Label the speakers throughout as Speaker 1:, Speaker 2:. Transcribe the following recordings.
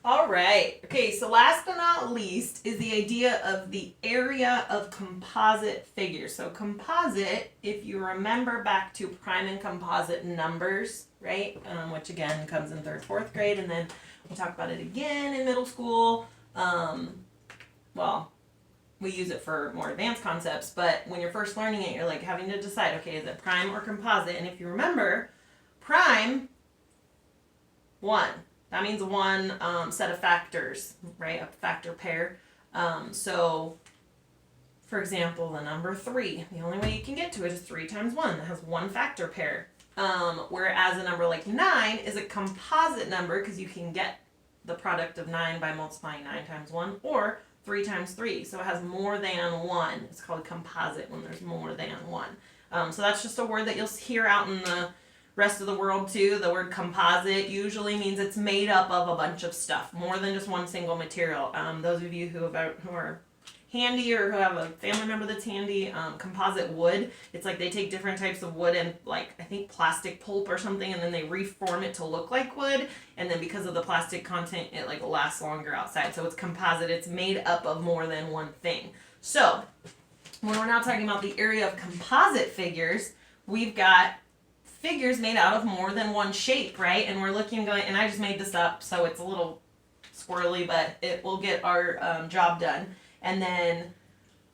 Speaker 1: All right. Okay, so last but not least is the idea of the area of composite figures. So composite, if you remember back to prime and composite numbers, right, which again comes in 3rd, 4th grade, and then we'll talk about it again in middle school. Well, we use it for more advanced concepts, but when you're first learning it, you're like having to decide, okay, is it prime or composite? And if you remember, prime, 1. That means one set of factors, right? A factor pair. So, for example, the number 3, the only way you can get to it is 3 times 1. That has one factor pair. Whereas a number like 9 is a composite number because you can get the product of 9 by multiplying 9 times 1 or 3 times 3. So it has more than 1. It's called composite when there's more than 1. So that's just a word that you'll hear out in the rest of the world too. The word composite usually means it's made up of a bunch of stuff, more than just one single material. Those of you who are handy or who have a family member that's handy, composite wood, it's like they take different types of wood and like I think plastic pulp or something, and then they reform it to look like wood, and then because of the plastic content it like lasts longer outside. So it's composite. It's made up of more than one thing. So when we're now talking about the area of composite figures, we've got figures made out of more than one shape, right? And we're looking going, and I just made this up, so it's a little squirrely, but it will get our job done. And then,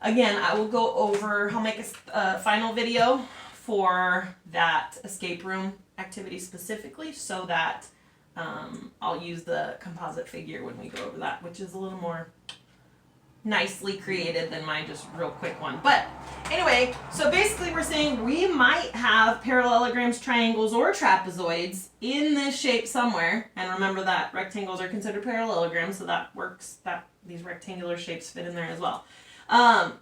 Speaker 1: again, I will go over, I'll make a final video for that escape room activity specifically, so that I'll use the composite figure when we go over that, which is a little more nicely created than my just real quick one. But anyway, so basically we're saying we might have parallelograms, triangles, or trapezoids in this shape somewhere. And remember that rectangles are considered parallelograms, so that works, that these rectangular shapes fit in there as well. And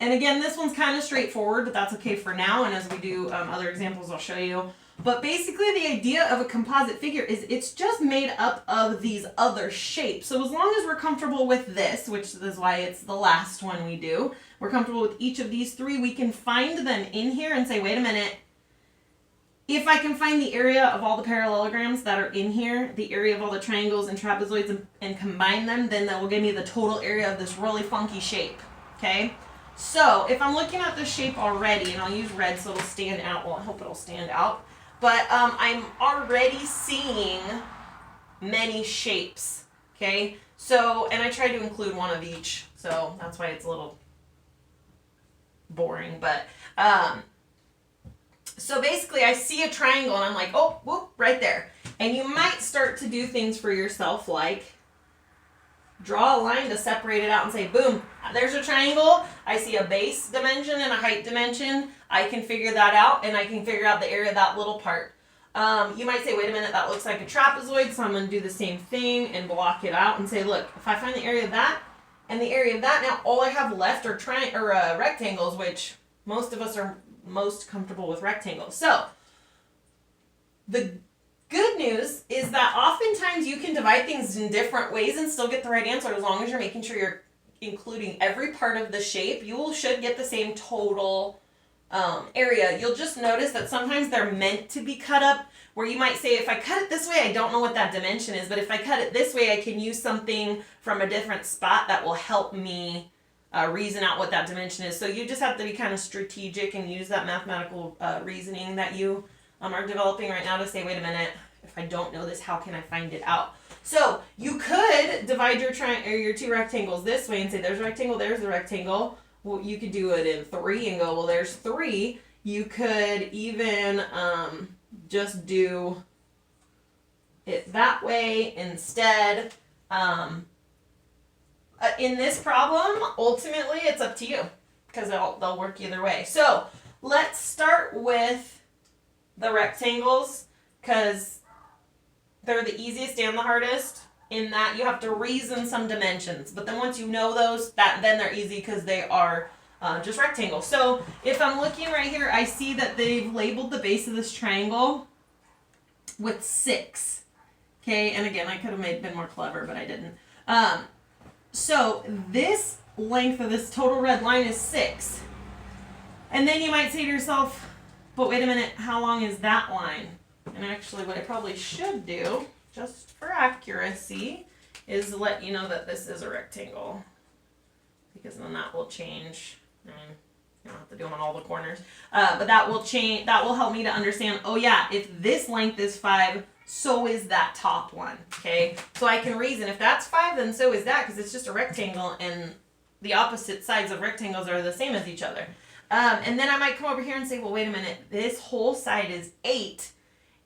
Speaker 1: again, this one's kind of straightforward, but that's okay for now. And as we do other examples, I'll show you. But basically the idea of a composite figure is it's just made up of these other shapes. So as long as we're comfortable with this, which is why it's the last one we do, we're comfortable with each of these 3, we can find them in here and say, wait a minute, if I can find the area of all the parallelograms that are in here, the area of all the triangles and trapezoids, and combine them, then that will give me the total area of this really funky shape, okay? So if I'm looking at this shape already, and I'll use red so it'll stand out, well I hope it'll stand out, but I'm already seeing many shapes, okay? So, and I tried to include one of each, so that's why it's a little boring, but so basically I see a triangle and I'm like, oh, whoop, right there. And you might start to do things for yourself like draw a line to separate it out and say, boom, there's a triangle. I see a base dimension and a height dimension. I can figure that out, and I can figure out the area of that little part. You might say, wait a minute, that looks like a trapezoid, so I'm going to do the same thing and block it out and say, look, if I find the area of that and the area of that, now all I have left are rectangles, which most of us are most comfortable with rectangles. So the good news is that oftentimes you can divide things in different ways and still get the right answer as long as you're making sure you're including every part of the shape. You should get the same total area. You'll just notice that sometimes they're meant to be cut up, where you might say, if I cut it this way, I don't know what that dimension is, but if I cut it this way, I can use something from a different spot that will help me reason out what that dimension is. So you just have to be kind of strategic and use that mathematical reasoning that you are developing right now to say, wait a minute, if I don't know this, how can I find it out? So you could divide your 2 rectangles this way and say, there's a rectangle, there's the rectangle. Well, you could do it in 3 and go, well, there's 3. You could even just do it that way instead. In this problem, ultimately, it's up to you because they'll work either way. So let's start with the rectangles because they're the easiest and the hardest, in that you have to reason some dimensions. But then once you know those, then they're easy because they are just rectangles. So if I'm looking right here, I see that they've labeled the base of this triangle with 6. Okay, and again, I could have been more clever, but I didn't. So this length of this total red line is 6. And then you might say to yourself, but wait a minute, how long is that line? And actually what I probably should do, just for accuracy, is to let you know that this is a rectangle, because then that will change. I mean, you don't have to do them on all the corners, but that will change. That will help me to understand, oh yeah, if this length is 5, so is that top one, okay? So I can reason, if that's 5, then so is that, because it's just a rectangle, and the opposite sides of rectangles are the same as each other. And then I might come over here and say, well, wait a minute, this whole side is 8,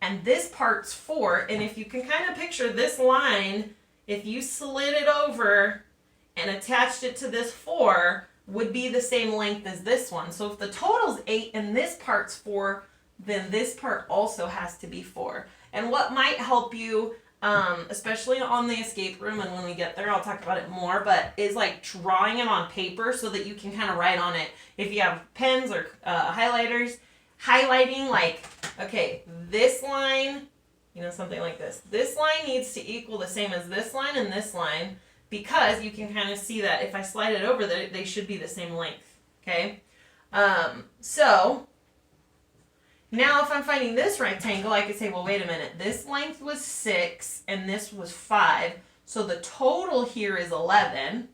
Speaker 1: and this part's 4, and if you can kind of picture this line, if you slid it over and attached it to this 4, would be the same length as this one. So if the total's 8 and this part's 4, then this part also has to be 4. And what might help you, especially on the escape room, and when we get there I'll talk about it more, but is like drawing it on paper so that you can kind of write on it. If you have pens or highlighters, highlighting like, okay, this line, you know, something like this. This line needs to equal the same as this line and this line, because you can kind of see that if I slide it over, they should be the same length, okay? So now if I'm finding this rectangle, I could say, well, wait a minute, this length was 6 and this was 5, so the total here is 11.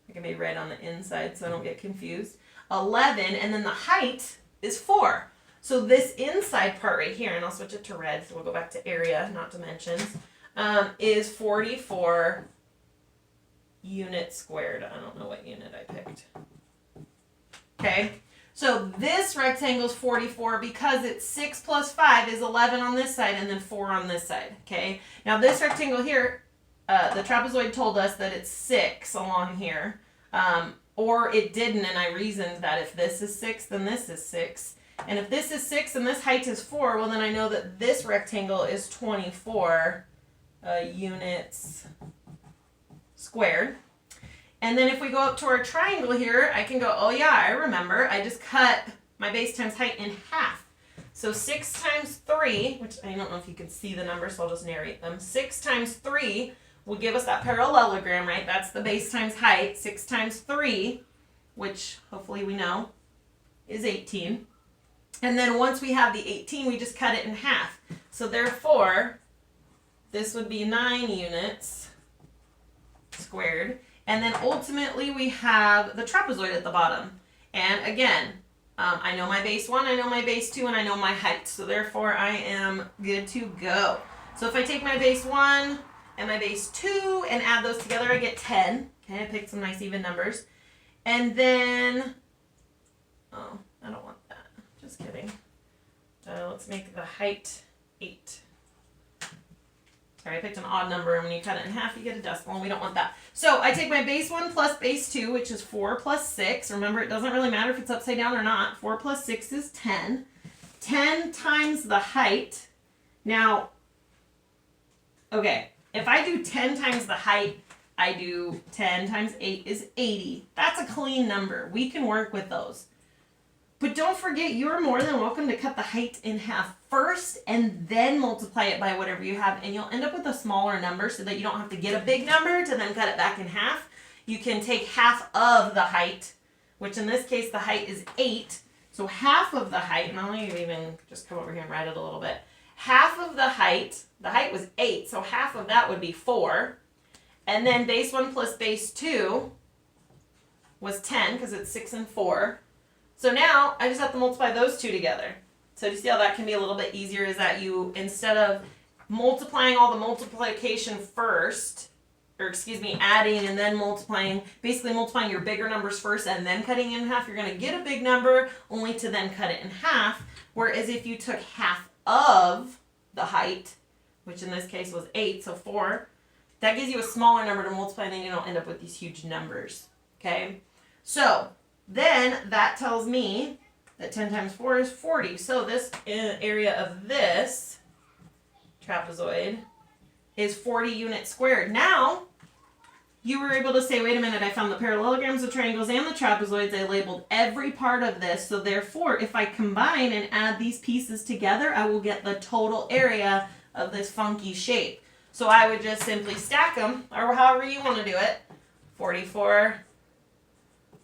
Speaker 1: I can maybe write on the inside so I don't get confused. 11, and then the height is 4. So this inside part right here, and I'll switch it to red, so we'll go back to area, not dimensions, is 44 units squared. I don't know what unit I picked. Okay, so this rectangle is 44 because it's 6 plus 5 is 11 on this side and then 4 on this side. Okay, now this rectangle here, the trapezoid told us that it's 6 along here, or it didn't, and I reasoned that if this is 6, then this is 6. And if this is 6 and this height is 4, well then I know that this rectangle is 24 units squared. And then if we go up to our triangle here, I can go, oh yeah, I remember, I just cut my base times height in half. So 6 times 3, which I don't know if you can see the numbers, so I'll just narrate them. 6 times 3 will give us that parallelogram, right? That's the base times height. 6 times 3, which hopefully we know, is 18. And then once we have the 18, we just cut it in half. So therefore, this would be 9 units squared. And then ultimately we have the trapezoid at the bottom. And again, I know my base 1, I know my base 2, and I know my height. So therefore I am good to go. So if I take my base 1 and my base 2 and add those together, I get 10. Okay, I picked some nice even numbers. And then, oh, I don't want that. Just kidding. Let's make the height 8. Sorry, I picked an odd number, and when you cut it in half, you get a decimal, and we don't want that. So I take my base 1 plus base 2, which is 4 plus 6. Remember, it doesn't really matter if it's upside down or not. 4 plus 6 is 10. 10 times the height. Now, okay, if I do 10 times the height, I do 10 times 8 is 80. That's a clean number. We can work with those. But don't forget, you're more than welcome to cut the height in half first and then multiply it by whatever you have, and you'll end up with a smaller number so that you don't have to get a big number to then cut it back in half. You can take half of the height, which in this case the height is 8. So half of the height, and I'll even just come over here and write it a little bit. Half of the height was 8, so half of that would be 4. And then base 1 plus base 2 was 10 because it's 6 and 4. So now I just have to multiply those two together. So you see how that can be a little bit easier, is that you, instead of multiplying all the multiplication first, or excuse me, adding and then multiplying, basically multiplying your bigger numbers first and then cutting in half, you're going to get a big number only to then cut it in half. Whereas if you took half of the height, which in this case was 8, so 4, that gives you a smaller number to multiply, and then you don't end up with these huge numbers. Okay? So then that tells me that 10 times 4 is 40. So this area of this trapezoid is 40 units squared. Now, you were able to say, wait a minute, I found the parallelograms, the triangles, and the trapezoids. I labeled every part of this. So therefore, if I combine and add these pieces together, I will get the total area of this funky shape. So I would just simply stack them, or however you want to do it. 44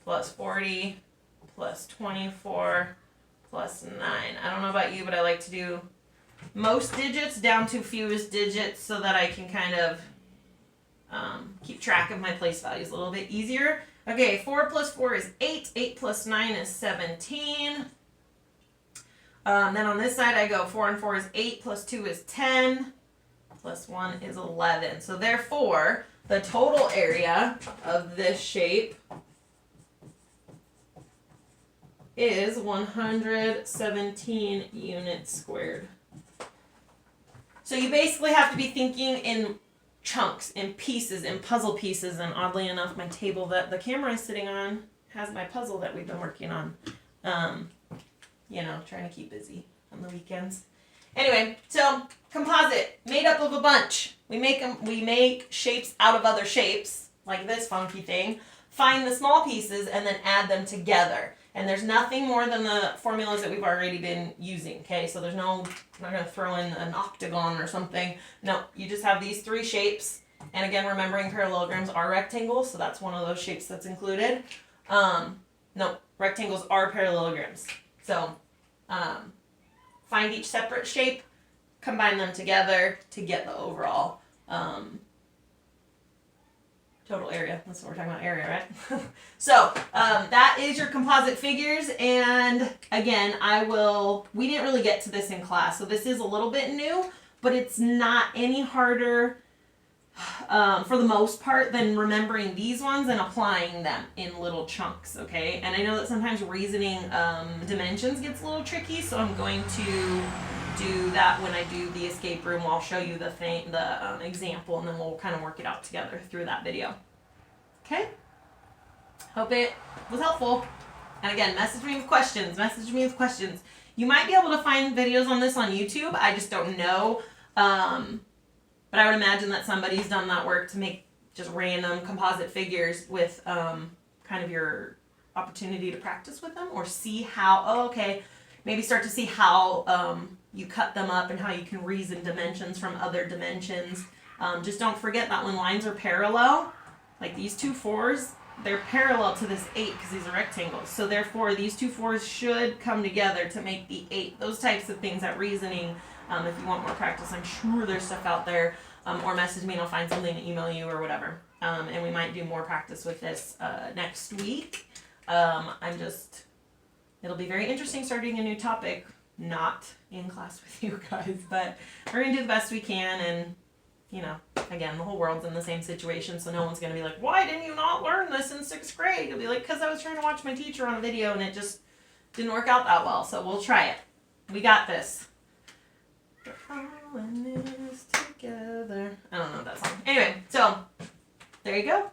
Speaker 1: plus 40 plus 24 plus 9. I don't know about you, but I like to do most digits down to fewest digits so that I can kind of track of my place values a little bit easier. Okay, 4 plus 4 is 8. 8 plus 9 is 17. Then on this side I go 4 and 4 is 8, plus 2 is 10, plus 1 is 11. So therefore, the total area of this shape is 117 units squared. So you basically have to be thinking in chunks, in pieces, in puzzle pieces, and oddly enough, my table that the camera is sitting on has my puzzle that we've been working on. You know, trying to keep busy on the weekends. Anyway, so composite, made up of a bunch. We make shapes out of other shapes, like this funky thing, find the small pieces, and then add them together. And there's nothing more than the formulas that we've already been using, okay? So there's no, I'm not going to throw in an octagon or something. No, you just have these three shapes. And again, remembering parallelograms are rectangles, so that's one of those shapes that's included. No, rectangles are parallelograms. So find each separate shape, combine them together to get the overall total area. That's what we're talking about, area, right? So that is your composite figures. And again, we didn't really get to this in class, so this is a little bit new, but it's not any harder for the most part than remembering these ones and applying them in little chunks, okay? And I know that sometimes reasoning dimensions gets a little tricky, so I'm going to do that when I do the escape room. I'll show you the example, and then we'll kind of work it out together through that video. Okay? Hope it was helpful. And again, message me with questions. You might be able to find videos on this on YouTube. I just don't know. But I would imagine that somebody's done that work to make just random composite figures with kind of your opportunity to practice with them, or see how, maybe start to see how you cut them up and how you can reason dimensions from other dimensions. Just don't forget that when lines are parallel, like these two 4s, they're parallel to this 8 because these are rectangles. So therefore, these two 4s should come together to make the 8. Those types of things, that reasoning. If you want more practice, I'm sure there's stuff out there, or message me and I'll find something to email you or whatever. And we might do more practice with this next week. It'll be very interesting starting a new topic, not in class with you guys, but we're going to do the best we can. And, you know, again, the whole world's in the same situation, so no one's going to be like, why didn't you not learn this in 6th grade? You'll be like, because I was trying to watch my teacher on a video and it just didn't work out that well, so we'll try it. We got this. All in this together. I don't know that song. Anyway, so there you go.